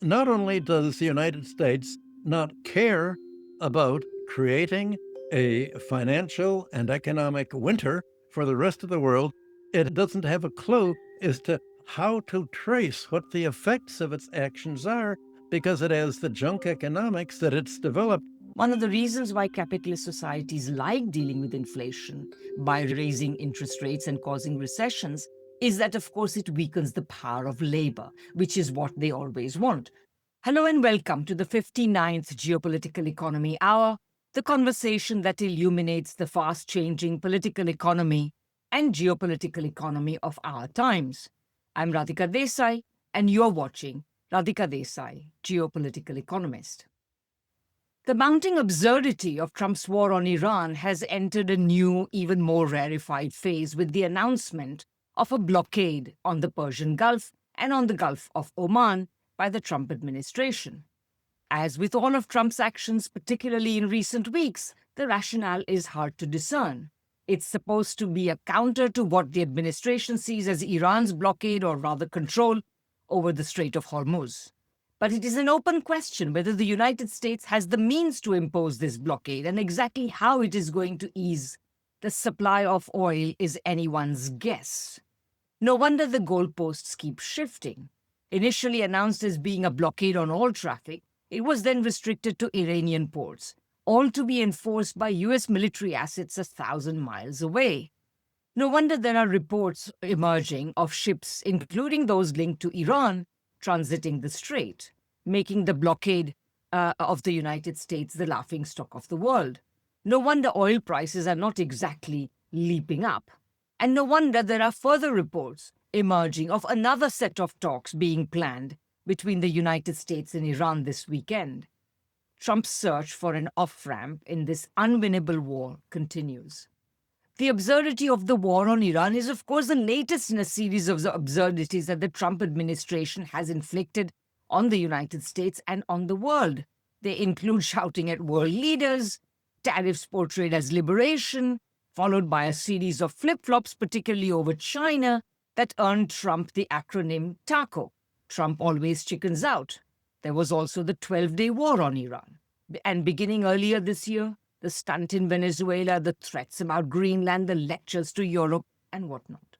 not only does the United States not care about creating a financial and economic winter for the rest of the world, it doesn't have a clue as to how to trace what the effects of its actions are because it has the junk economics that it's developed. One of the reasons why capitalist societies like dealing with inflation by raising interest rates and causing recessions is that, of course, it weakens the power of labor, which is what they always want. Hello and welcome to the 59th Geopolitical Economy Hour, the conversation that illuminates the fast changing political economy and geopolitical economy of our times. I'm Radhika Desai, and you're watching Radhika Desai, Geopolitical Economist. The mounting absurdity of Trump's war on Iran has entered a new, even more rarefied phase with the announcement of a blockade on the Persian Gulf and on the Gulf of Oman by the Trump administration. As with all of Trump's actions, particularly in recent weeks, the rationale is hard to discern. It's supposed to be a counter to what the administration sees as Iran's blockade, or rather control, over the Strait of Hormuz. But it is an open question whether the United States has the means to impose this blockade, and exactly how it is going to ease the supply of oil is anyone's guess. No wonder the goalposts keep shifting. Initially announced as being a blockade on all traffic, it was then restricted to Iranian ports, all to be enforced by US military assets 1,000 miles away. No wonder there are reports emerging of ships, including those linked to Iran, transiting the strait, making the blockade of the United States the laughingstock of the world. No wonder oil prices are not exactly leaping up. And no wonder there are further reports emerging of another set of talks being planned between the United States and Iran this weekend. Trump's search for an off-ramp in this unwinnable war continues. The absurdity of the war on Iran is, of course, the latest in a series of the absurdities that the Trump administration has inflicted on the United States and on the world. They include shouting at world leaders, tariffs portrayed as liberation, followed by a series of flip-flops, particularly over China, that earned Trump the acronym TACO. Trump always chickens out. There was also the 12-day war on Iran. And beginning earlier this year, the stunt in Venezuela, the threats about Greenland, the lectures to Europe, and whatnot.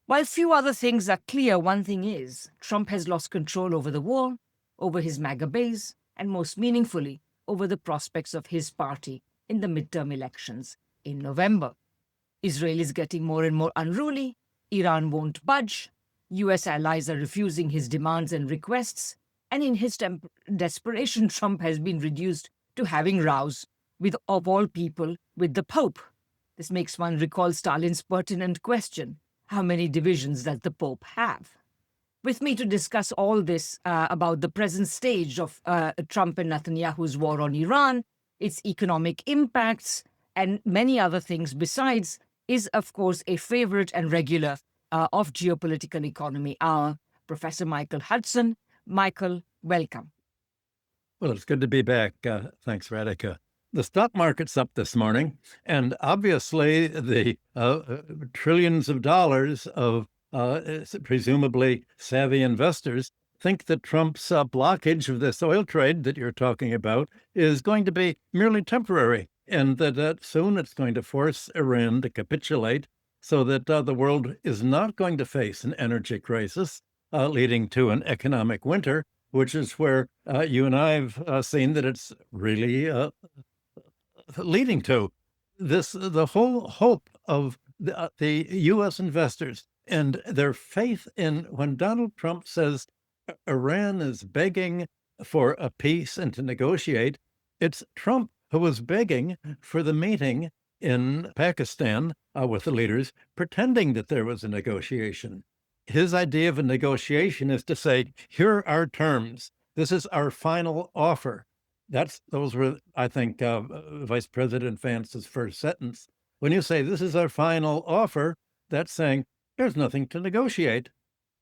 While few other things are clear, one thing is, Trump has lost control over the war, over his MAGA base, and most meaningfully, over the prospects of his party in the midterm elections in November. Israel is getting more and more unruly, Iran won't budge, US allies are refusing his demands and requests, and in his desperation, Trump has been reduced to having rows with, of all people, with the Pope. This makes one recall Stalin's pertinent question, how many divisions does the Pope have? With me to discuss all this about the present stage of Trump and Netanyahu's war on Iran, its economic impacts, and many other things besides, is, of course, a favorite and regular of Geopolitical Economy Hour, Professor Michael Hudson. Michael, welcome. Well, it's good to be back. Thanks, Radhika. The stock market's up this morning, and obviously the trillions of dollars of presumably savvy investors think that Trump's blockage of this oil trade that you're talking about is going to be merely temporary, and that soon it's going to force Iran to capitulate so that the world is not going to face an energy crisis leading to an economic winter, which is where you and I have seen that it's really leading to. The whole hope of the U.S. investors and their faith in when Donald Trump says Iran is begging for a peace and to negotiate, it's Trump who was begging for the meeting in Pakistan with the leaders, pretending that there was a negotiation. His idea of a negotiation is to say, here are our terms. This is our final offer. Those were, I think, Vice President Vance's first sentence. When you say this is our final offer, that's saying there's nothing to negotiate.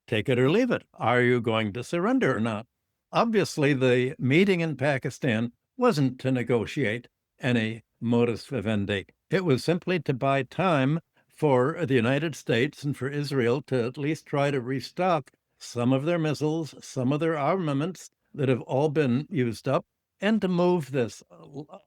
Take it or leave it. Are you going to surrender or not? Obviously, the meeting in Pakistan wasn't to negotiate any modus vivendi. It was simply to buy time for the United States and for Israel to at least try to restock some of their missiles, some of their armaments that have all been used up, and to move this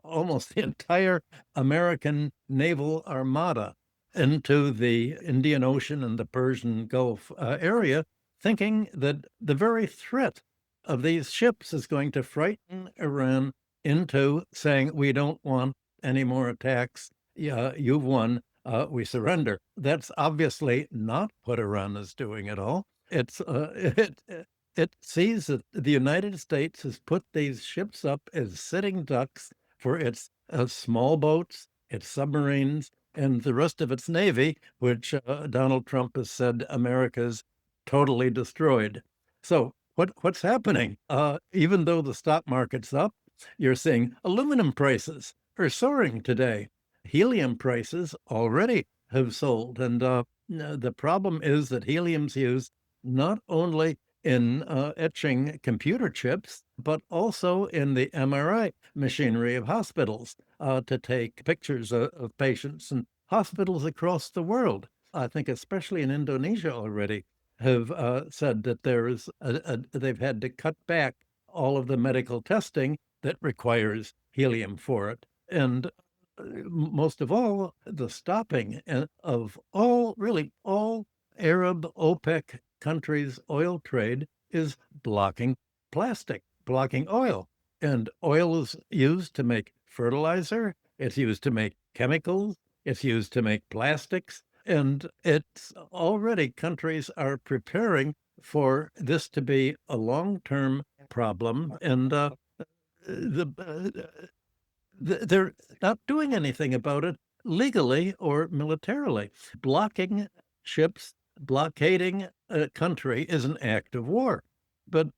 almost the entire American naval armada into the Indian Ocean and the Persian Gulf area, thinking that the very threat of these ships is going to frighten Iran into saying, we don't want any more attacks. Yeah, you've won. We surrender. That's obviously not what Iran is doing at all. It sees that the United States has put these ships up as sitting ducks for its small boats, its submarines, and the rest of its navy, which Donald Trump has said America's totally destroyed. So what's happening? Even though the stock market's up, you're seeing aluminum prices are soaring today. Helium prices already have sold, and the problem is that helium's used not only in etching computer chips, but also in the MRI machinery of hospitals to take pictures of patients. And hospitals across the world, I think especially in Indonesia already, have said that they've had to cut back all of the medical testing that requires helium for it. And most of all, the stopping of really all Arab OPEC countries' oil trade is blocking plastic, blocking oil. And oil is used to make fertilizer, it's used to make chemicals, it's used to make plastics. And it's already countries are preparing for this to be a long-term problem. And they're not doing anything about it legally or militarily. Blocking ships, blockading a country is an act of war. But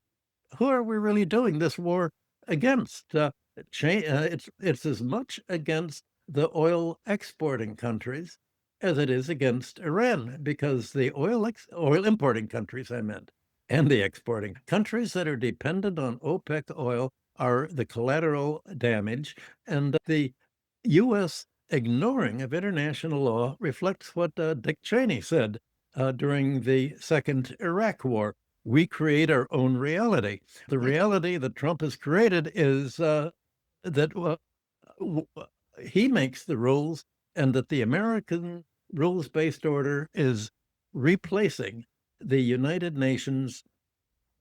who are we really doing this war against? It's as much against the oil exporting countries as it is against Iran, because the oil importing countries, I meant, and the exporting countries that are dependent on OPEC oil are the collateral damage. And the U.S. ignoring of international law reflects what Dick Cheney said during the second Iraq war. We create our own reality. The reality that Trump has created is that he makes the rules, and that the American rules-based order is replacing the United Nations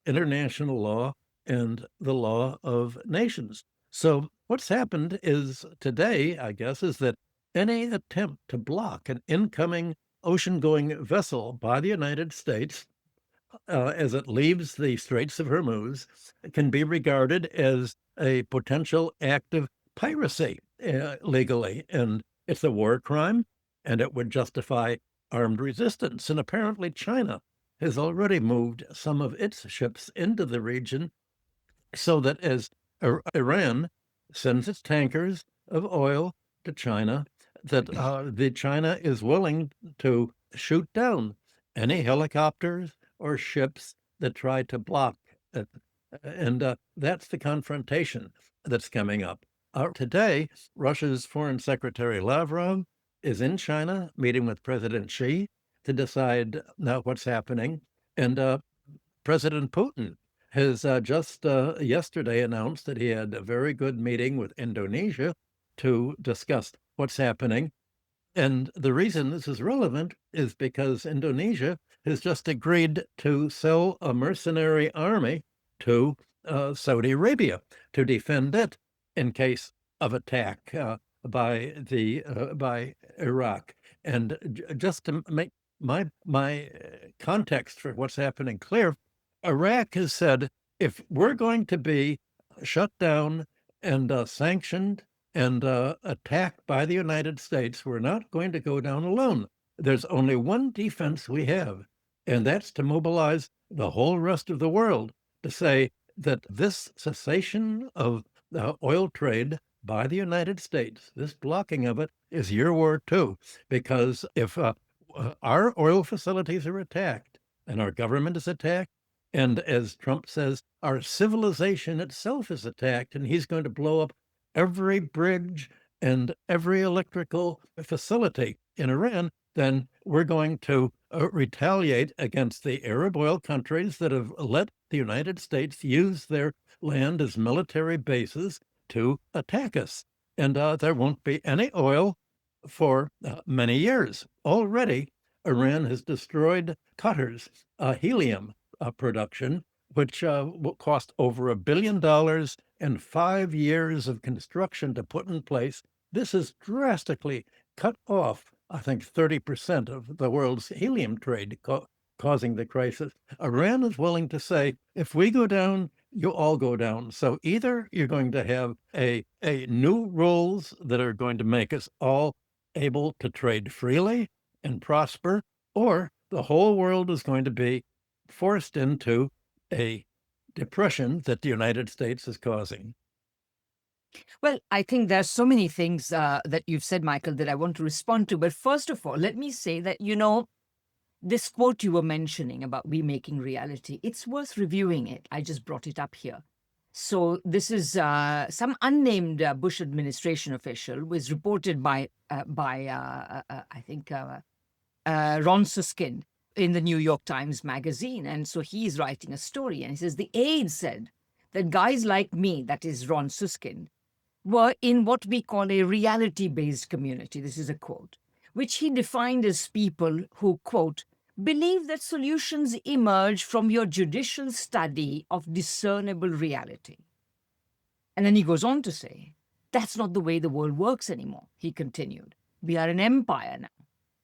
international law and the law of nations. So what's happened is today, I guess, is that any attempt to block an incoming ocean-going vessel by the United States as it leaves the Straits of Hormuz can be regarded as a potential act of piracy legally. And it's a war crime, and it would justify armed resistance. And apparently China has already moved some of its ships into the region, so that as Iran sends its tankers of oil to China, that the China is willing to shoot down any helicopters or ships that try to block it. And that's the confrontation that's coming up. Today, Russia's Foreign Secretary Lavrov is in China meeting with President Xi to decide now what's happening. And President Putin has just yesterday announced that he had a very good meeting with Indonesia to discuss what's happening. And the reason this is relevant is because Indonesia has just agreed to sell a mercenary army to Saudi Arabia to defend it in case of attack by Iraq. And just to make my context for what's happening clear, Iraq has said, if we're going to be shut down and sanctioned and attacked by the United States, we're not going to go down alone. There's only one defense we have, and that's to mobilize the whole rest of the world to say that this cessation of the oil trade by the United States, this blocking of it, is your war too. Because if our oil facilities are attacked and our government is attacked, and as Trump says, our civilization itself is attacked, and he's going to blow up every bridge and every electrical facility in Iran, then we're going to retaliate against the Arab oil countries that have let the United States use their land as military bases to attack us. And there won't be any oil for many years. Already, Iran has destroyed Qatar's helium production, which will cost over $1 billion and 5 years of construction to put in place. This has drastically cut off, I think, 30% of the world's helium trade, causing the crisis. Iran is willing to say, if we go down, you all go down. So either you're going to have a new rules that are going to make us all able to trade freely and prosper, or the whole world is going to be forced into a depression that the United States is causing. Well, I think there's so many things that you've said, Michael, that I want to respond to. But first of all, let me say that, this quote you were mentioning about we making reality, it's worth reviewing it. I just brought it up here. So this is some unnamed Bush administration official was reported by I think Ron Susskind in the New York Times Magazine. And so he's writing a story and he says, the aide said that guys like me, that is Ron Susskind, were in what we call a reality-based community. This is a quote, which he defined as people who, quote, believe that solutions emerge from your judicial study of discernible reality. And then he goes on to say, that's not the way the world works anymore, he continued. We are an empire now.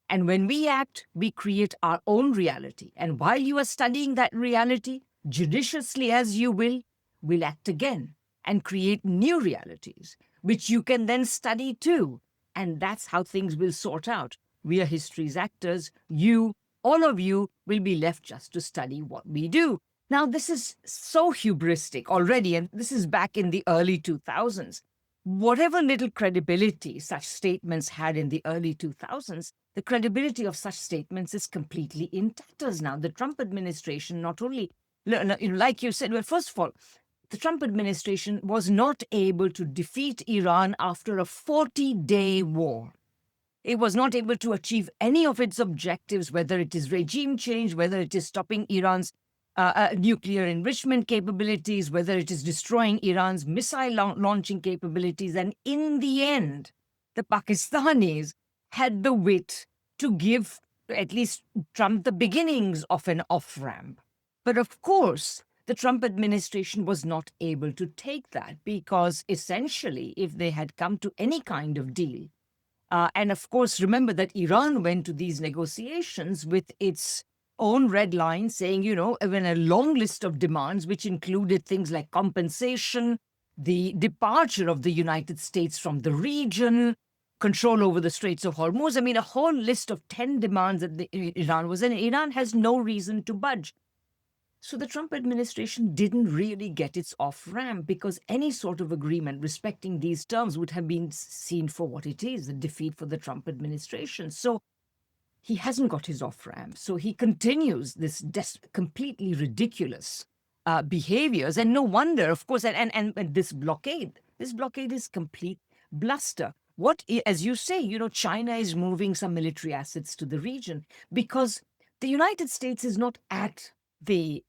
And when we act, we create our own reality. And while you are studying that reality, judiciously as you will, we'll act again and create new realities, which you can then study too. And that's how things will sort out. We are history's actors. You, all of you, will be left just to study what we do. Now, this is so hubristic already, and this is back in the early 2000s. Whatever little credibility such statements had in the early 2000s, the credibility of such statements is completely in tatters now. The Trump administration not only, like you said, well, first of all, the Trump administration was not able to defeat Iran after a 40-day war. It was not able to achieve any of its objectives, whether it is regime change, whether it is stopping Iran's nuclear enrichment capabilities, whether it is destroying Iran's missile launching capabilities. And in the end, the Pakistanis had the wit to give at least Trump the beginnings of an off-ramp. But of course, the Trump administration was not able to take that because essentially, if they had come to any kind of deal, and of course, remember that Iran went to these negotiations with its own red line saying, even a long list of demands, which included things like compensation, the departure of the United States from the region, control over the Straits of Hormuz. I mean, a whole list of 10 demands that Iran was in. Iran has no reason to budge. So the Trump administration didn't really get its off-ramp because any sort of agreement respecting these terms would have been seen for what it is, a defeat for the Trump administration. So he hasn't got his off-ramp. So he continues this completely ridiculous behaviors. And no wonder, of course, and this blockade is complete bluster. As you say, China is moving some military assets to the region because the United States is not at the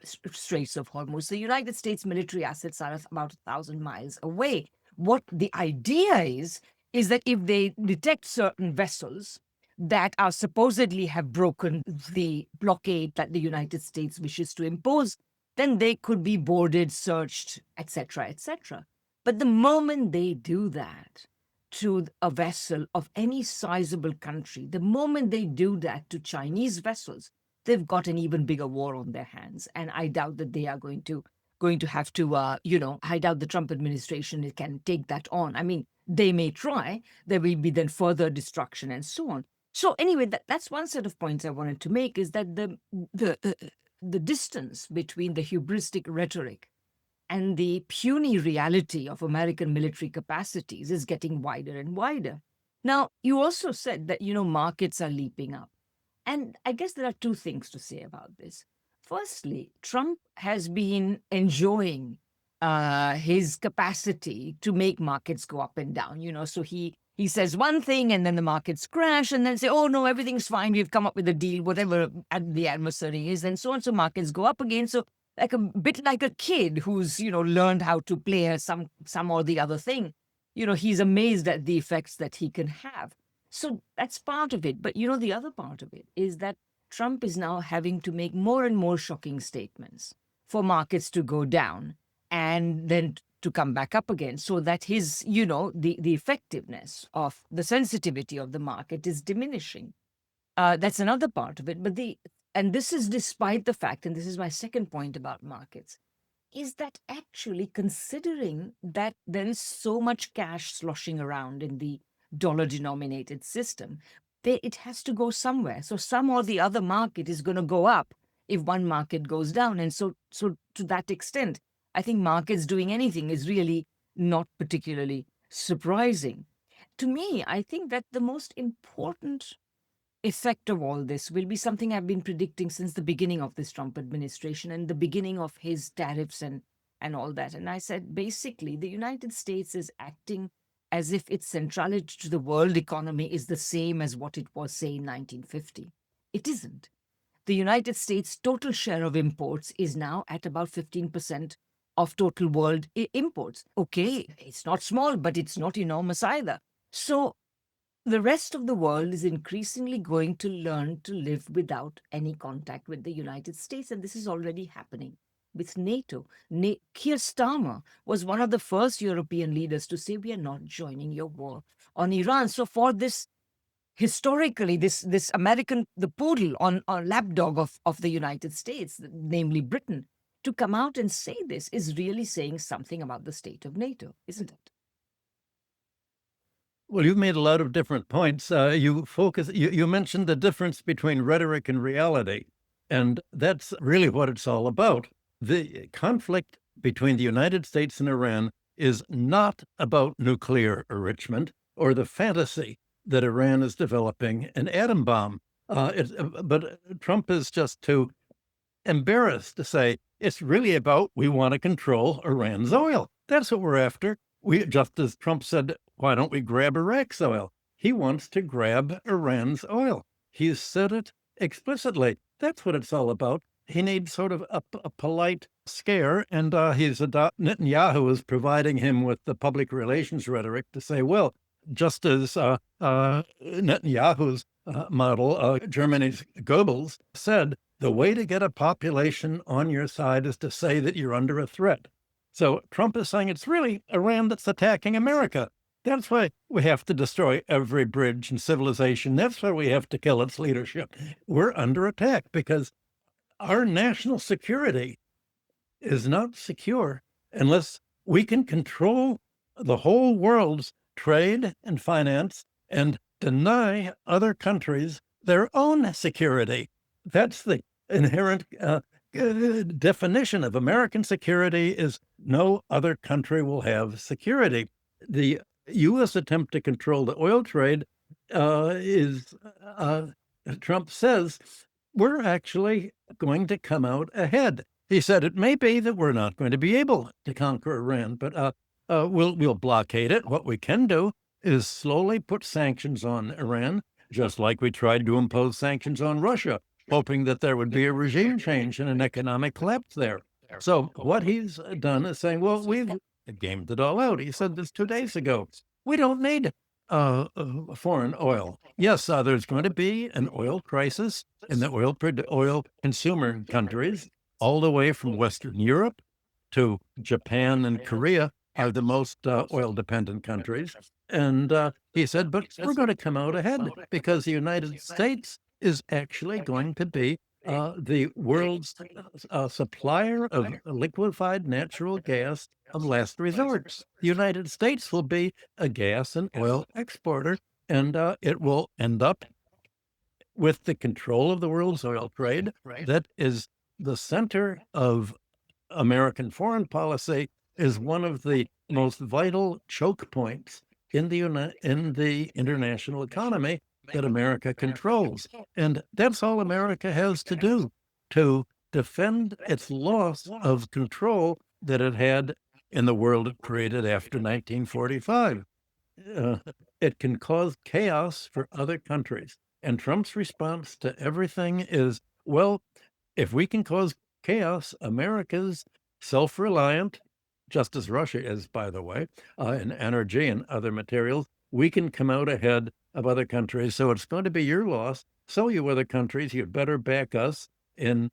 Straits of Hormuz. The United States military assets are about 1,000 miles away. What the idea is that if they detect certain vessels that are supposedly have broken the blockade that the United States wishes to impose, then they could be boarded, searched, etc., etc. But the moment they do that to a vessel of any sizable country, the moment they do that to Chinese vessels, they've got an even bigger war on their hands. And I doubt that they are going to have to, I doubt the Trump administration can take that on. I mean, they may try. There will be then further destruction and so on. So anyway, that's one set of points I wanted to make, is that the distance between the hubristic rhetoric and the puny reality of American military capacities is getting wider and wider. Now, you also said that, markets are leaping up. And I guess there are two things to say about this. Firstly, Trump has been enjoying his capacity to make markets go up and down. So he He says one thing and then the markets crash and then say, oh no, everything's fine. We've come up with a deal, whatever the adversary is, and so on. So markets go up again. So like a bit like a kid who's, learned how to play some or the other thing. He's amazed at the effects that he can have. So that's part of it. But the other part of it is that Trump is now having to make more and more shocking statements for markets to go down and then to come back up again, so that his, the effectiveness of the sensitivity of the market is diminishing. That's another part of it. And this is despite the fact, and this is my second point about markets, is that actually considering that there is so much cash sloshing around in the dollar-denominated system, it has to go somewhere. So some or the other market is going to go up if one market goes down. And so to that extent, I think markets doing anything is really not particularly surprising. To me, I think that the most important effect of all this will be something I've been predicting since the beginning of this Trump administration and the beginning of his tariffs and all that. And I said, basically, the United States is acting as if its centrality to the world economy is the same as what it was, say, in 1950. It isn't. The United States' total share of imports is now at about 15% of total world imports. Okay, it's not small, but it's not enormous either. So the rest of the world is increasingly going to learn to live without any contact with the United States, and this is already happening with NATO. Keir Starmer was one of the first European leaders to say, we are not joining your war on Iran. So for this, historically, this American, the poodle on lapdog of the United States, namely Britain, to come out and say this is really saying something about the state of NATO, isn't it? Well, you've made a lot of different points. You mentioned the difference between rhetoric and reality, and that's really what it's all about. The conflict between the United States and Iran is not about nuclear enrichment or the fantasy that Iran is developing an atom bomb. But Trump is just too embarrassed to say it's really about we want to control Iran's oil. That's what we're after. Just as Trump said, why don't we grab Iraq's oil? He wants to grab Iran's oil. He's said it explicitly. That's what it's all about. He needs sort of a polite scare, and Netanyahu is providing him with the public relations rhetoric to say, well, just as Netanyahu's model, Germany's Goebbels, said, the way to get a population on your side is to say that you're under a threat. So Trump is saying it's really Iran that's attacking America. That's why we have to destroy every bridge in civilization. That's why we have to kill its leadership. We're under attack because our national security is not secure unless we can control the whole world's trade and finance and deny other countries their own security. That's the inherent definition of American security is no other country will have security. The U.S. attempt to control the oil trade Trump says, we're actually going to come out ahead. He said it may be that we're not going to be able to conquer Iran, but we'll blockade it. What we can do is slowly put sanctions on Iran, just like we tried to impose sanctions on Russia, hoping that there would be a regime change and an economic collapse there. So what he's done is saying, well, we've gamed it all out. He said this 2 days ago. We don't need foreign oil. Yes, there's going to be an oil crisis in the oil consumer countries, all the way from Western Europe to Japan and Korea are the most oil-dependent countries. And he said, but we're going to come out ahead because the United States is actually going to be the world's supplier of liquefied natural gas of last resort. The United States will be a gas and oil exporter, and it will end up with the control of the world's oil trade. That is the center of American foreign policy, is one of the most vital choke points in the international economy that America controls. And that's all America has to do to defend its loss of control that it had in the world it created after 1945. uh, it can cause chaos for other countries. And Trump's response to everything is, well, if we can cause chaos, America's self-reliant, just as Russia is, by the way, in energy and other materials. We can come out ahead of other countries. So it's going to be your loss. So you other countries, you'd better back us in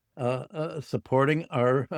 supporting our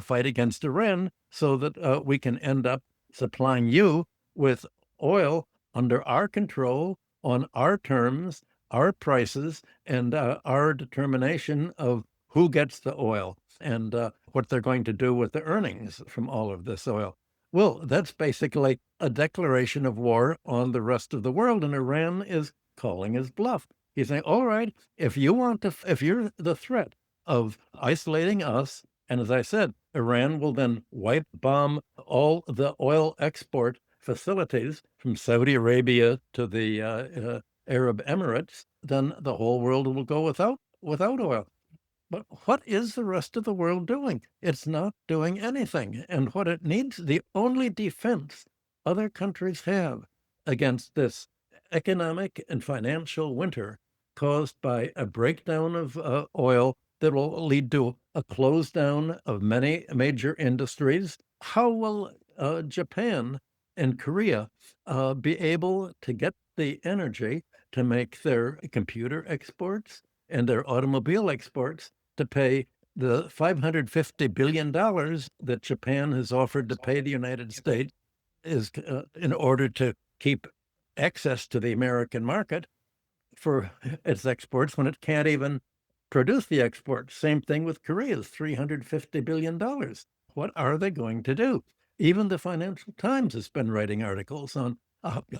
fight against Iran so that we can end up supplying you with oil under our control on our terms, our prices, and our determination of who gets the oil and what they're going to do with the earnings from all of this oil. Well, that's basically a declaration of war on the rest of the world, and Iran is calling his bluff. He's saying, all right, if you're the threat of isolating us, and as I said, Iran will then wipe bomb all the oil export facilities from Saudi Arabia to the Arab Emirates, then the whole world will go without oil. But what is the rest of the world doing? It's not doing anything. And what it needs, the only defense other countries have against this economic and financial winter caused by a breakdown of oil that will lead to a close down of many major industries. How will Japan and Korea be able to get the energy to make their computer exports and their automobile exports to pay the $550 billion that Japan has offered to pay the United States is in order to keep access to the American market for its exports when it can't even produce the exports. Same thing with Korea's $350 billion. What are they going to do? Even the Financial Times has been writing articles on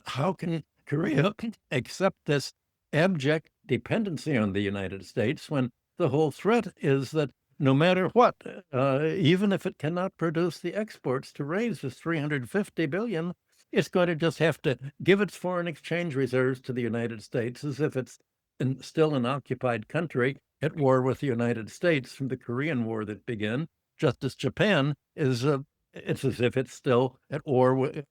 how can Korea accept this abject dependency on the United States when the whole threat is that no matter what, even if it cannot produce the exports to raise this 350 billion, it's going to just have to give its foreign exchange reserves to the United States as if it's still an occupied country at war with the United States from the Korean War that began, just as Japan is, it's as if it's still at war with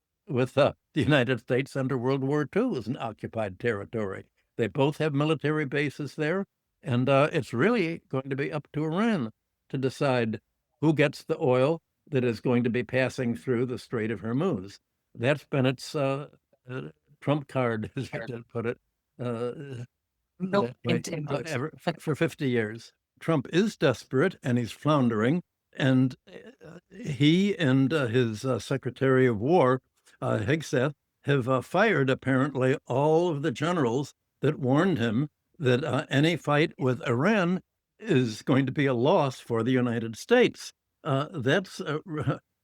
the United States under World War II as an occupied territory. They both have military bases there, and it's really going to be up to Iran to decide who gets the oil that is going to be passing through the Strait of Hormuz. That's been its trump card, as you did put it, No that way, intended. for 50 years. Trump is desperate and he's floundering. And he and his Secretary of War, Hegseth, have fired apparently all of the generals that warned him that any fight with Iran is going to be a loss for the United States. That's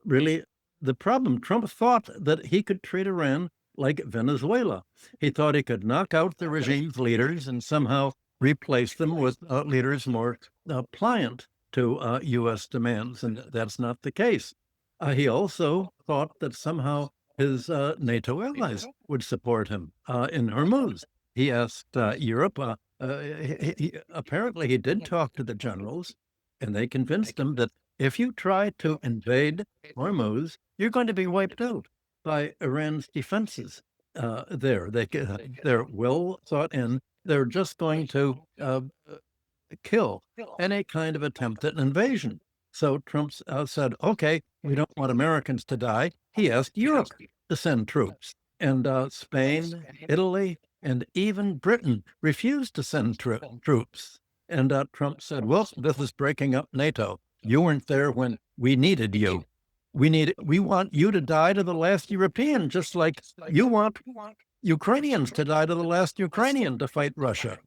really the problem. Trump thought that he could treat Iran like Venezuela. He thought he could knock out the regime's leaders and somehow replace them with leaders more pliant to U.S. demands, and that's not the case. He also thought that somehow his NATO allies would support him in Hormuz. He asked Europe. Apparently, he did talk to the generals, and they convinced him that if you try to invade Hormuz, you're going to be wiped out by Iran's defenses there. They're well thought in. They're just going to kill any kind of attempt at an invasion. So Trump said, okay, we don't want Americans to die. He asked Europe to send troops. And Spain, Italy, and even Britain refused to send troops. And Trump said, well, this is breaking up NATO. You weren't there when we needed you. We want you to die to the last European, just like you want Ukrainians to die to the last Ukrainian to fight Russia.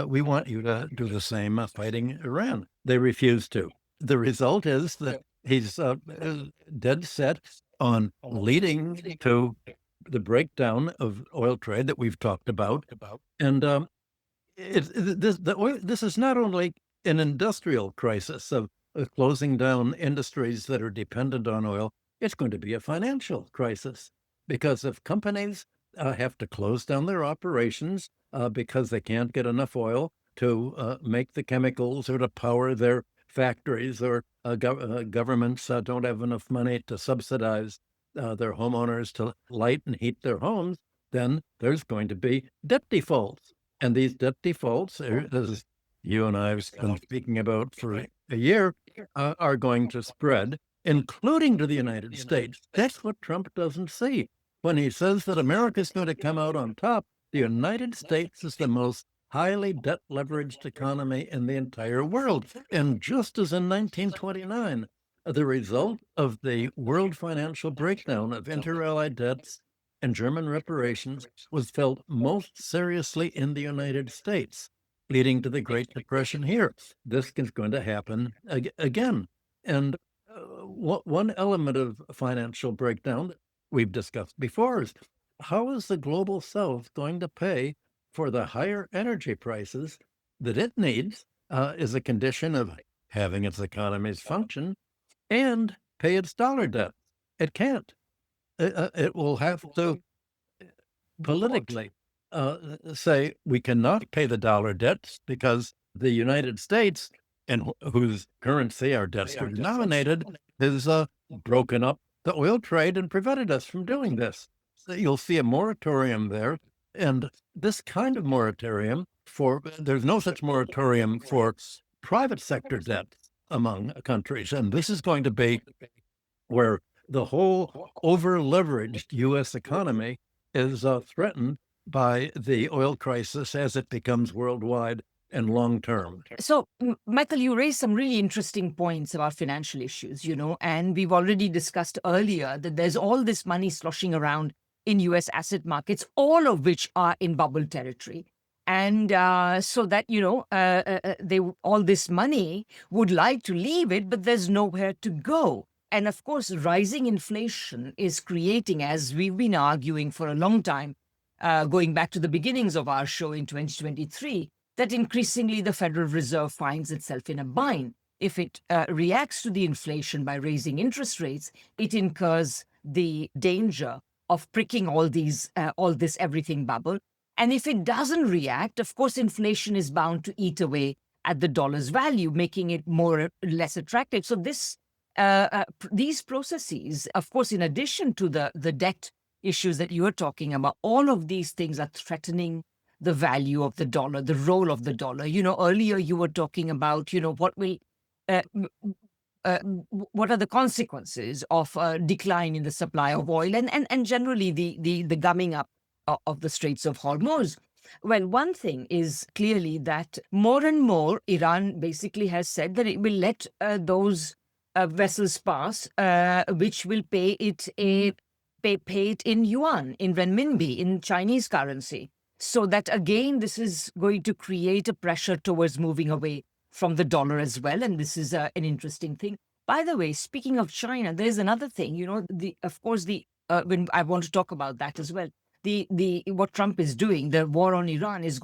We want you to do the same fighting Iran. They refuse to. The result is that he's dead set on leading to the breakdown of oil trade that we've talked about. And this is not only an industrial crisis of closing down industries that are dependent on oil, it's going to be a financial crisis because if companies have to close down their operations because they can't get enough oil to make the chemicals or to power their factories, or governments don't have enough money to subsidize their homeowners to light and heat their homes, then there's going to be debt defaults. And these debt defaults, as you and I have been speaking about for a year, are going to spread, including to the United States. That's what Trump doesn't see. When he says that America is going to come out on top, the United States is the most highly debt leveraged economy in the entire world. And just as in 1929, the result of the world financial breakdown of inter-allied debts and German reparations was felt most seriously in the United States, leading to the Great Depression here. This is going to happen again. And one element of financial breakdown that we've discussed before is how is the global South going to pay for the higher energy prices that it needs as a condition of having its economies function and pay its dollar debt? It can't. It will have to politically say we cannot pay the dollar debts because the United States, and whose currency our debts are denominated, has broken up the oil trade and prevented us from doing this. So you'll see a moratorium there. And this kind of moratorium there's no such moratorium for private sector debt among countries. And this is going to be where the whole over-leveraged U.S. economy is threatened by the oil crisis as it becomes worldwide and long-term. So, Michael, you raised some really interesting points about financial issues, and we've already discussed earlier that there's all this money sloshing around in U.S. asset markets, all of which are in bubble territory. And so that, all this money would like to leave it, but there's nowhere to go. And of course, rising inflation is creating, as we've been arguing for a long time, going back to the beginnings of our show in 2023, that increasingly the Federal Reserve finds itself in a bind. If it reacts to the inflation by raising interest rates, it incurs the danger of pricking all this everything bubble. And if it doesn't react, of course, inflation is bound to eat away at the dollar's value, making it less attractive. So these processes, of course, in addition to the debt issues that you were talking about, all of these things are threatening the value of the dollar, the role of the dollar. Earlier you were talking about, what are the consequences of a decline in the supply of oil and generally the gumming up of the Straits of Hormuz. Well, one thing is clearly that more and more Iran basically has said that it will let those vessels pass, which will pay it in yuan, in renminbi, in Chinese currency. So that again, this is going to create a pressure towards moving away from the dollar as well. And this is an interesting thing. By the way, speaking of China, there's another thing, when I want to talk about that as well. What Trump is doing, the war on Iran is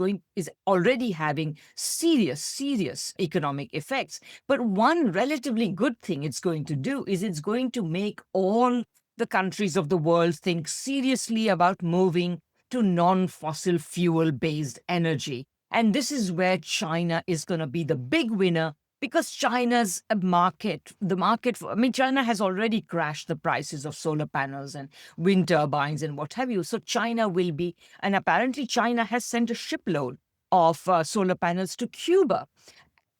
already having serious economic effects. But one relatively good thing it's going to do is it's going to make all the countries of the world think seriously about moving to non-fossil fuel-based energy. And this is where China is going to be the big winner, because China's China has already crashed the prices of solar panels and wind turbines and what have you. So China will be, and apparently China has sent a shipload of solar panels to Cuba,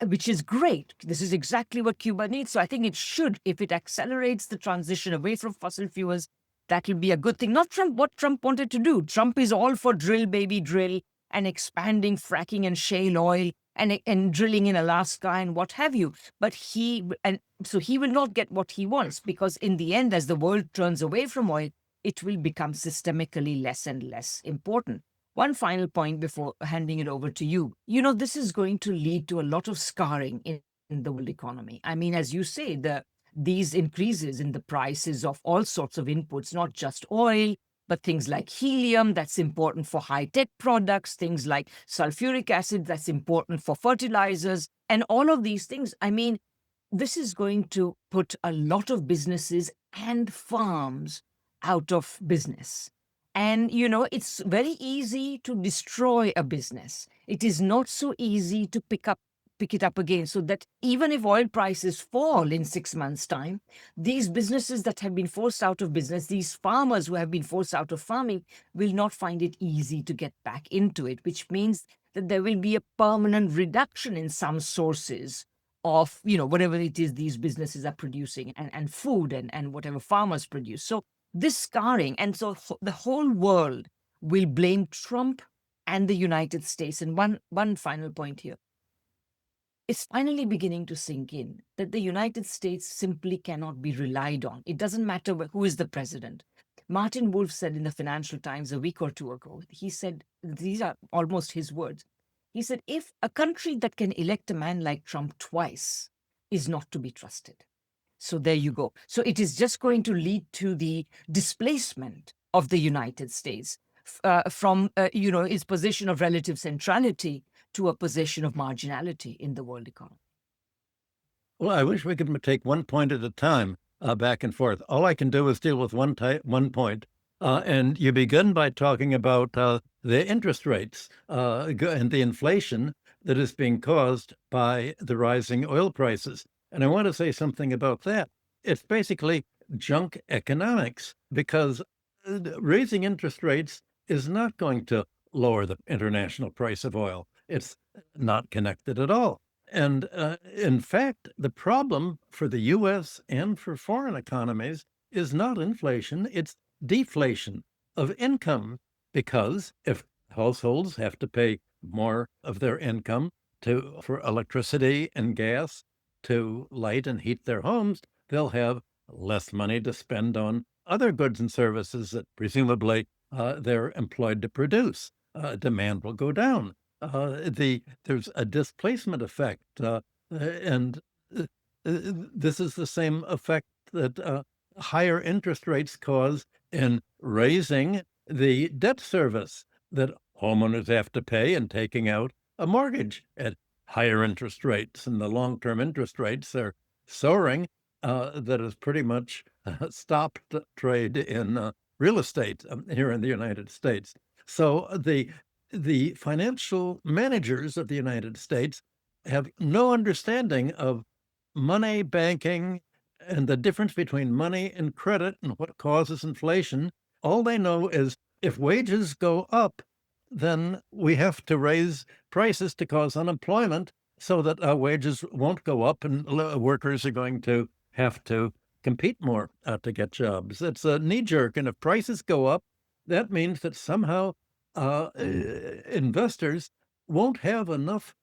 which is great. This is exactly what Cuba needs. So I think it should, if it accelerates the transition away from fossil fuels, that will be a good thing. Not what Trump wanted to do. Trump is all for drill, baby, drill, and expanding fracking and shale oil and drilling in Alaska and what have you. But so he will not get what he wants, because in the end, as the world turns away from oil, it will become systemically less and less important. One final point before handing it over to you. This is going to lead to a lot of scarring in the world economy. I mean, as you say, these increases in the prices of all sorts of inputs, not just oil, but things like helium, that's important for high-tech products, things like sulfuric acid, that's important for fertilizers, and all of these things. I mean, this is going to put a lot of businesses and farms out of business. And, it's very easy to destroy a business. It is not so easy to pick up pick it up again, so that even if oil prices fall in 6 months' time, these businesses that have been forced out of business, these farmers who have been forced out of farming, will not find it easy to get back into it, which means that there will be a permanent reduction in some sources of, whatever it is these businesses are producing, and food, and whatever farmers produce. So this scarring, and so the whole world will blame Trump and the United States. And one final point here. It's finally beginning to sink in that the United States simply cannot be relied on. It doesn't matter who is the president. Martin Wolf said in the Financial Times a week or two ago, he said, these are almost his words. He said, if a country that can elect a man like Trump twice is not to be trusted. So there you go. So it is just going to lead to the displacement of the United States from its position of relative centrality to a position of marginality in the world economy. Well, I wish we could take one point at a time, back and forth. All I can do is deal with one point. And you begin by talking about the interest rates and the inflation that is being caused by the rising oil prices. And I want to say something about that. It's basically junk economics, because raising interest rates is not going to lower the international price of oil. It's not connected at all. And in fact, the problem for the US and for foreign economies is not inflation, it's deflation of income. Because if households have to pay more of their income for electricity and gas to light and heat their homes, they'll have less money to spend on other goods and services that presumably they're employed to produce. Demand will go down. There's a displacement effect, and this is the same effect that higher interest rates cause in raising the debt service that homeowners have to pay and taking out a mortgage at higher interest rates. And the long-term interest rates are soaring. That has pretty much stopped trade in real estate here in the United States. So the financial managers of the United States have no understanding of money, banking, and the difference between money and credit and what causes inflation. All they know is if wages go up, then we have to raise prices to cause unemployment so that our wages won't go up and workers are going to have to compete more to get jobs. It's a knee jerk. And if prices go up, that means that somehow investors won't have enough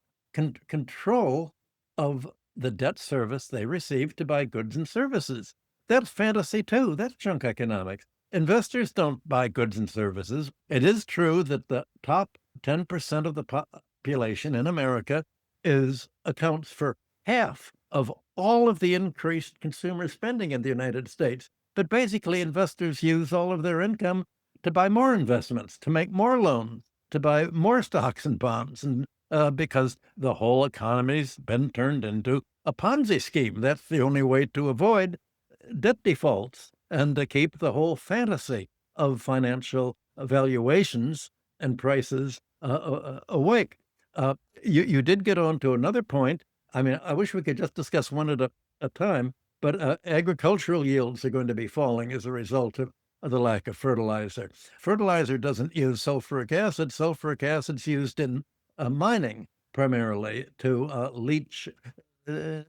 control of the debt service they receive to buy goods and services. That's fantasy too. That's junk economics. Investors don't buy goods and services. It is true that the top 10% of the population in America accounts for half of all of the increased consumer spending in the United States. But basically, investors use all of their income to buy more investments, to make more loans, to buy more stocks and bonds, and because the whole economy's been turned into a Ponzi scheme. That's the only way to avoid debt defaults and to keep the whole fantasy of financial valuations and prices awake. You did get on to another point. I mean, I wish we could just discuss one at a time, but agricultural yields are going to be falling as a result of the lack of fertilizer. Fertilizer doesn't use sulfuric acid. Sulfuric acid's used in mining primarily to leach the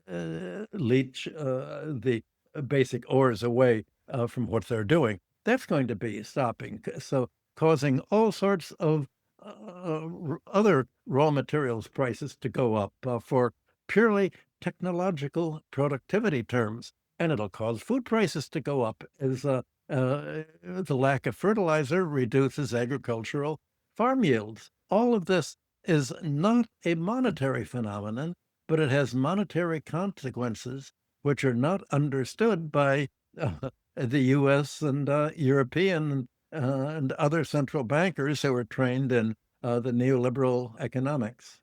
basic ores away from what they're doing. That's going to be stopping, so causing all sorts of other raw materials prices to go up for purely technological productivity terms. And it'll cause food prices to go up as the lack of fertilizer reduces agricultural farm yields. All of this is not a monetary phenomenon, but it has monetary consequences which are not understood by the U.S. and European and other central bankers who are trained in the neoliberal economics.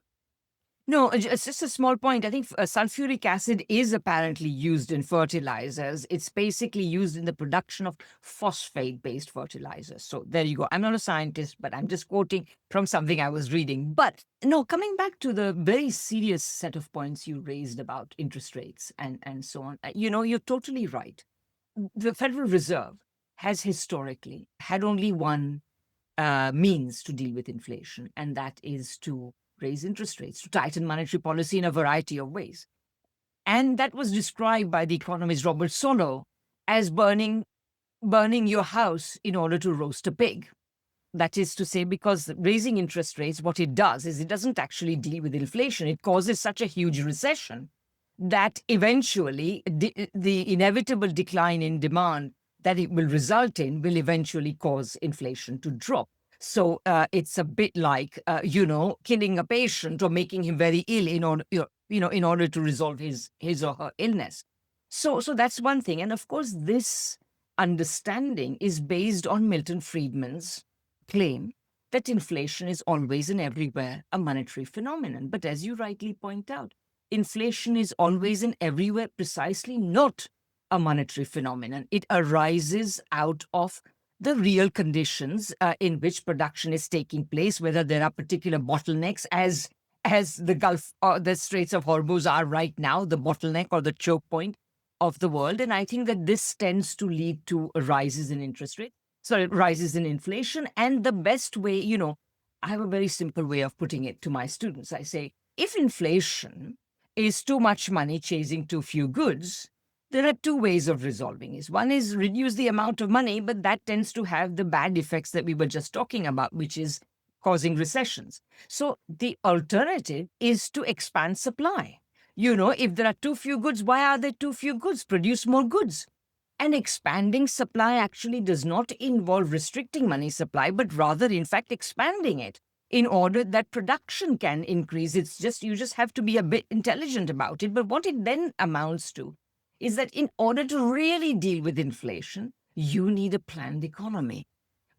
No, it's just a small point. I think sulfuric acid is apparently used in fertilizers. It's basically used in the production of phosphate-based fertilizers. So there you go. I'm not a scientist, but I'm just quoting from something I was reading. But no, coming back to the very serious set of points you raised about interest rates and so on, you're totally right. The Federal Reserve has historically had only one means to deal with inflation, and that is to raise interest rates, to tighten monetary policy in a variety of ways. And that was described by the economist Robert Solow as burning your house in order to roast a pig. That is to say, because raising interest rates, what it does is it doesn't actually deal with inflation. It causes such a huge recession that eventually the inevitable decline in demand that it will result in will eventually cause inflation to drop. So it's a bit like, killing a patient or making him very ill in order to resolve his or her illness. So that's one thing. And of course, this understanding is based on Milton Friedman's claim that inflation is always and everywhere a monetary phenomenon. But as you rightly point out, inflation is always and everywhere precisely not a monetary phenomenon. It arises out of the real conditions in which production is taking place, whether there are particular bottlenecks, as the Gulf or the Straits of Hormuz are right now, the bottleneck or the choke point of the world. And I think that this tends to lead to rises in interest rates, rises in inflation. And the best way, I have a very simple way of putting it to my students. I say, if inflation is too much money chasing too few goods, there are two ways of resolving it. One is reduce the amount of money, but that tends to have the bad effects that we were just talking about, which is causing recessions. So the alternative is to expand supply. If there are too few goods, why are there too few goods? Produce more goods. And expanding supply actually does not involve restricting money supply, but rather, in fact, expanding it in order that production can increase. You just have to be a bit intelligent about it. But what it then amounts to is that in order to really deal with inflation, you need a planned economy,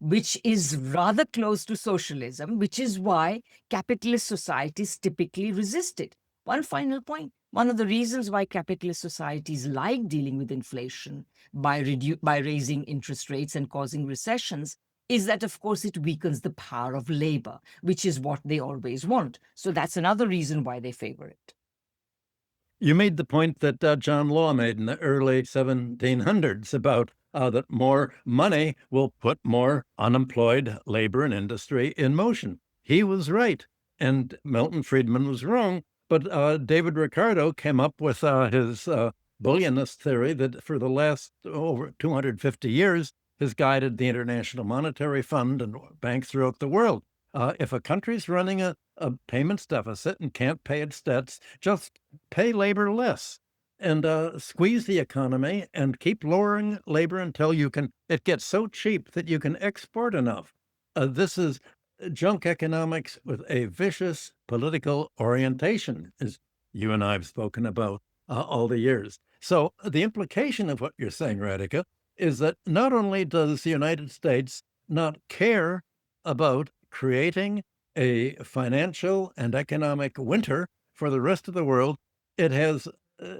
which is rather close to socialism, which is why capitalist societies typically resist it. One final point. One of the reasons why capitalist societies like dealing with inflation by raising interest rates and causing recessions is that, of course, it weakens the power of labor, which is what they always want. So that's another reason why they favor it. You made the point that John Law made in the early 1700s about that more money will put more unemployed labor and industry in motion. He was right, and Milton Friedman was wrong. But David Ricardo came up with his bullionist theory that for the last over 250 years has guided the International Monetary Fund and banks throughout the world. If a country's running a payments deficit and can't pay its debts, just pay labor less and squeeze the economy and keep lowering labor until it gets so cheap that you can export enough. This is junk economics with a vicious political orientation, as you and I have spoken about all the years. So the implication of what you're saying, Radhika, is that not only does the United States not care about creating a financial and economic winter for the rest of the world, it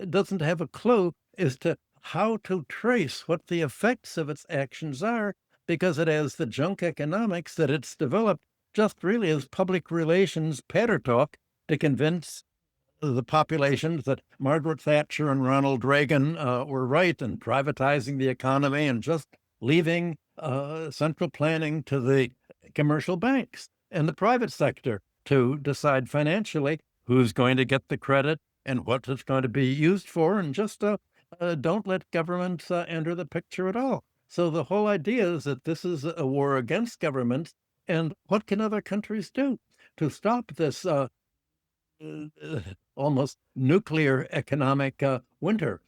doesn't have a clue as to how to trace what the effects of its actions are, because it has the junk economics that it's developed just really as public relations patter talk to convince the populations that Margaret Thatcher and Ronald Reagan were right in privatizing the economy and just leaving central planning to the commercial banks and the private sector to decide financially who's going to get the credit and what it's going to be used for, and just don't let governments enter the picture at all. So the whole idea is that this is a war against governments, and what can other countries do to stop this almost nuclear economic winter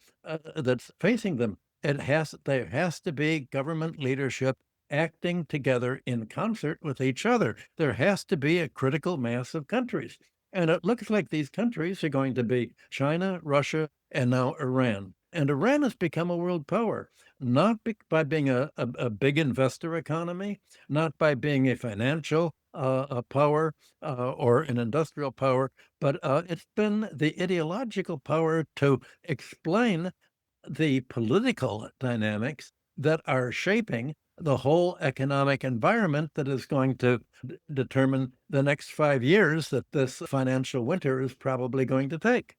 that's facing them? There has to be government leadership acting together in concert with each other. There has to be a critical mass of countries. And it looks like these countries are going to be China, Russia, and now Iran. And Iran has become a world power, not by being a big investor economy, not by being a financial a power or an industrial power, but it's been the ideological power to explain the political dynamics that are shaping the whole economic environment that is going to determine the next 5 years that this financial winter is probably going to take.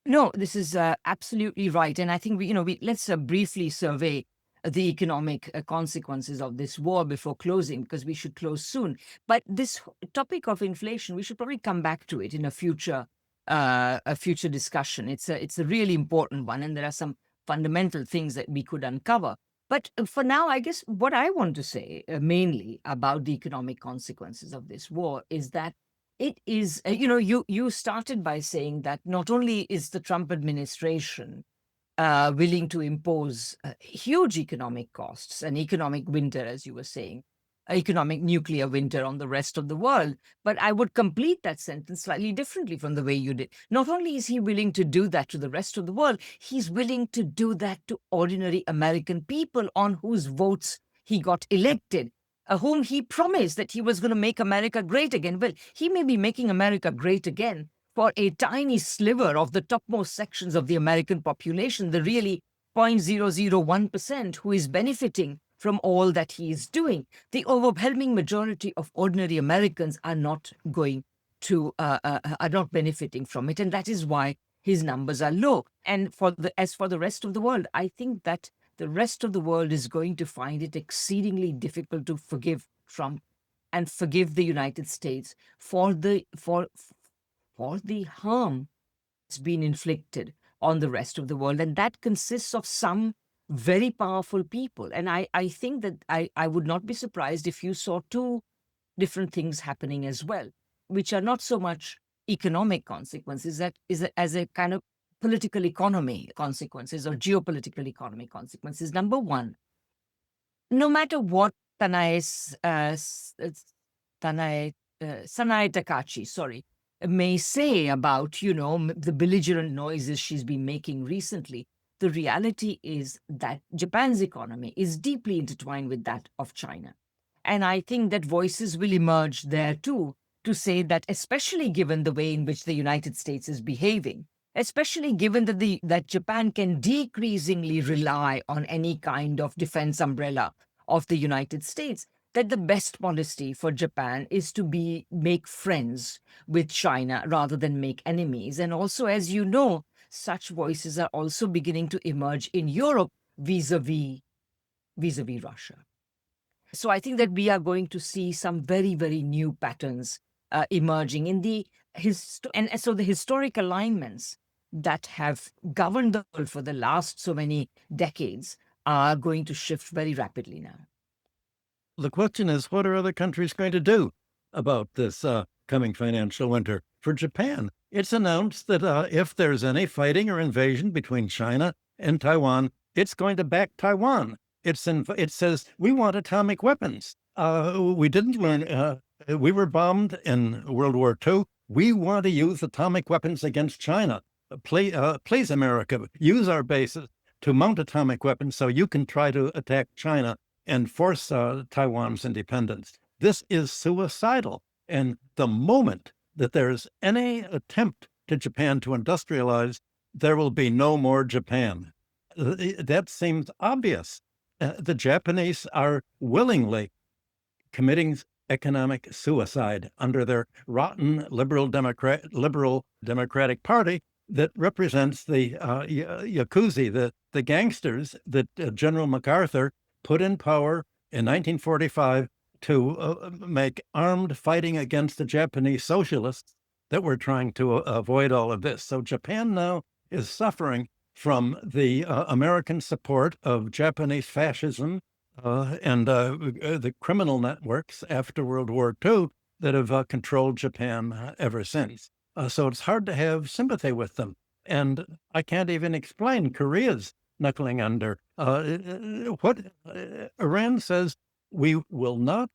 No, this is absolutely right. And I think let's briefly survey the economic consequences of this war before closing, because we should close soon. But this topic of inflation, we should probably come back to it in a future discussion. It's a really important one, and there are some fundamental things that we could uncover. But for now, I guess what I want to say mainly about the economic consequences of this war is that it is, you started by saying that not only is the Trump administration willing to impose huge economic costs, an economic winter, as you were saying, economic nuclear winter on the rest of the world. But I would complete that sentence slightly differently from the way you did. Not only is he willing to do that to the rest of the world, he's willing to do that to ordinary American people on whose votes he got elected, whom he promised that he was going to make America great again. Well, he may be making America great again for a tiny sliver of the topmost sections of the American population, the really 0.001% who is benefiting from all that he is doing. The overwhelming majority of ordinary Americans are not going to are not benefiting from it, and that is why his numbers are low. And as for the rest of the world, I think that the rest of the world is going to find it exceedingly difficult to forgive Trump and forgive the United States for the harm that's been inflicted on the rest of the world. And that consists of some very powerful people. And I think that I would not be surprised if you saw two different things happening as well, which are not so much economic consequences, that is as a kind of political economy consequences or geopolitical economy consequences. Number one, no matter what Sanae Takachi, sorry, may say about, the belligerent noises she's been making recently, the reality is that Japan's economy is deeply intertwined with that of China. And I think that voices will emerge there too to say that, especially given the way in which the United States is behaving, especially given that Japan can decreasingly rely on any kind of defense umbrella of the United States, that the best policy for Japan is to make friends with China rather than make enemies. And also, as you know, such voices are also beginning to emerge in Europe vis-a-vis Russia. So I think that we are going to see some very, very new patterns emerging in the historic alignments that have governed the world for the last so many decades are going to shift very rapidly now. The question is, what are other countries going to do about this coming financial winter? For Japan, it's announced that if there's any fighting or invasion between China and Taiwan, it's going to back Taiwan. It says, we want atomic weapons. We didn't learn, we were bombed in World War II. We want to use atomic weapons against China. Please, America, use our bases to mount atomic weapons so you can try to attack China and force Taiwan's independence. This is suicidal. And the moment that there's any attempt to Japan to industrialize, there will be no more Japan. That seems obvious. The Japanese are willingly committing economic suicide under their rotten liberal Democratic Party that represents the Yakuza, the gangsters that General MacArthur put in power in 1945 to make armed fighting against the Japanese socialists that were trying to avoid all of this. So Japan now is suffering from the American support of Japanese fascism and the criminal networks after World War II that have controlled Japan ever since. So it's hard to have sympathy with them. And I can't even explain Korea's knuckling under. What Iran says, we will not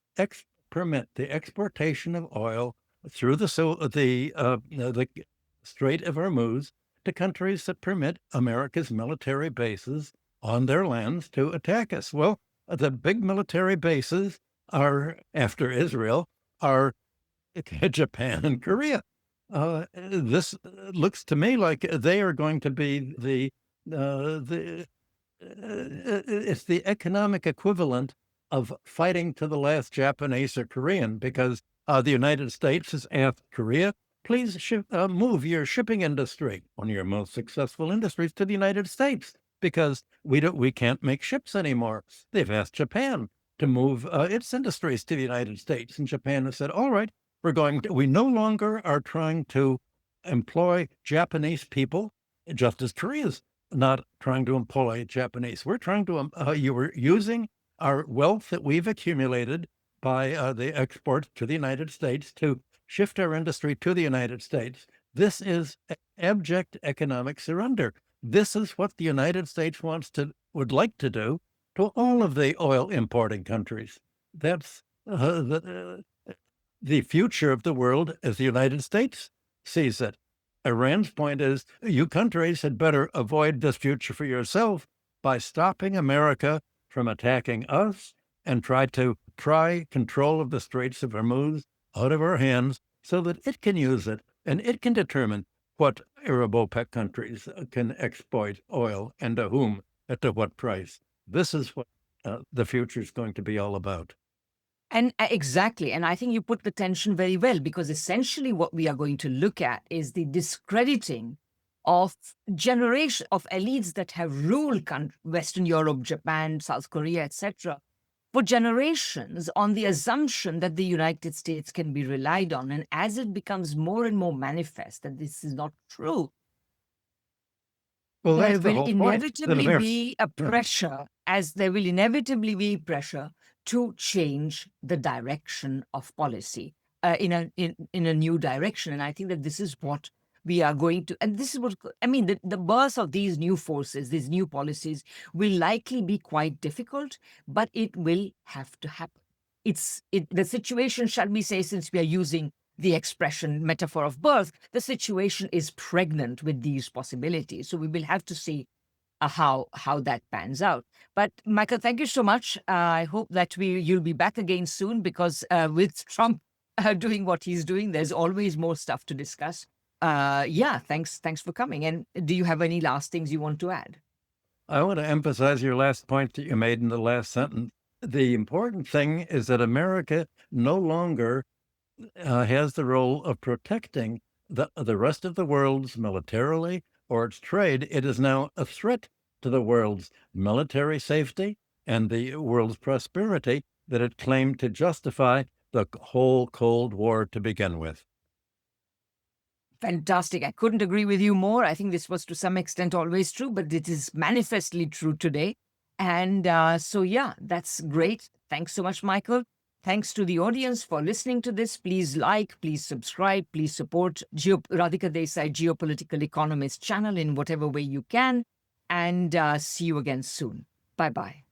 permit the exportation of oil through the Strait of Hormuz to countries that permit America's military bases on their lands to attack us. Well, the big military bases are, after Israel, are Japan and Korea. This looks to me like they are going to be it's the economic equivalent of fighting to the last Japanese or Korean, because the United States has asked Korea, please move your shipping industry, one of your most successful industries, to the United States, because we can't make ships anymore. They've asked Japan to move its industries to the United States, and Japan has said, all right, we no longer are trying to employ Japanese people, just as Korea's not trying to employ Japanese. We're trying to, you were using our wealth that we've accumulated by the export to the United States to shift our industry to the United States. This is abject economic surrender. This is what the United States would like to do to all of the oil importing countries. That's the future of the world as the United States sees it. Iran's point is, you countries had better avoid this future for yourself by stopping America from attacking us and try to pry control of the Straits of Hormuz out of our hands so that it can use it and it can determine what Arab OPEC countries can exploit oil and to whom, at what price. This is what the future is going to be all about. And exactly. And I think you put the tension very well, because essentially what we are going to look at is the discrediting of generation of elites that have ruled Western Europe, Japan, South Korea, etc., for generations, on the assumption that the United States can be relied on. And as it becomes more and more manifest that this is not true, well, there that's the will whole point. inevitably be a pressure, as there will inevitably be pressure to change the direction of policy in a new direction. And I think that this is what we are going to, and this is what, I mean, the birth of these new forces, these new policies will likely be quite difficult, but it will have to happen. The situation, shall we say, since we are using the expression metaphor of birth, the situation is pregnant with these possibilities. So we will have to see how that pans out. But Michael, thank you so much. I hope that you'll be back again soon, because with Trump doing what he's doing, there's always more stuff to discuss. Thanks for coming. And do you have any last things you want to add? I want to emphasize your last point that you made in the last sentence. The important thing is that America no longer has the role of protecting the rest of the world's militarily or its trade. It is now a threat to the world's military safety and the world's prosperity that it claimed to justify the whole Cold War to begin with. Fantastic. I couldn't agree with you more. I think this was to some extent always true, but it is manifestly true today. And that's great. Thanks so much, Michael. Thanks to the audience for listening to this. Please like, please subscribe, please support Radhika Desai Geopolitical Economist channel in whatever way you can. And see you again soon. Bye-bye.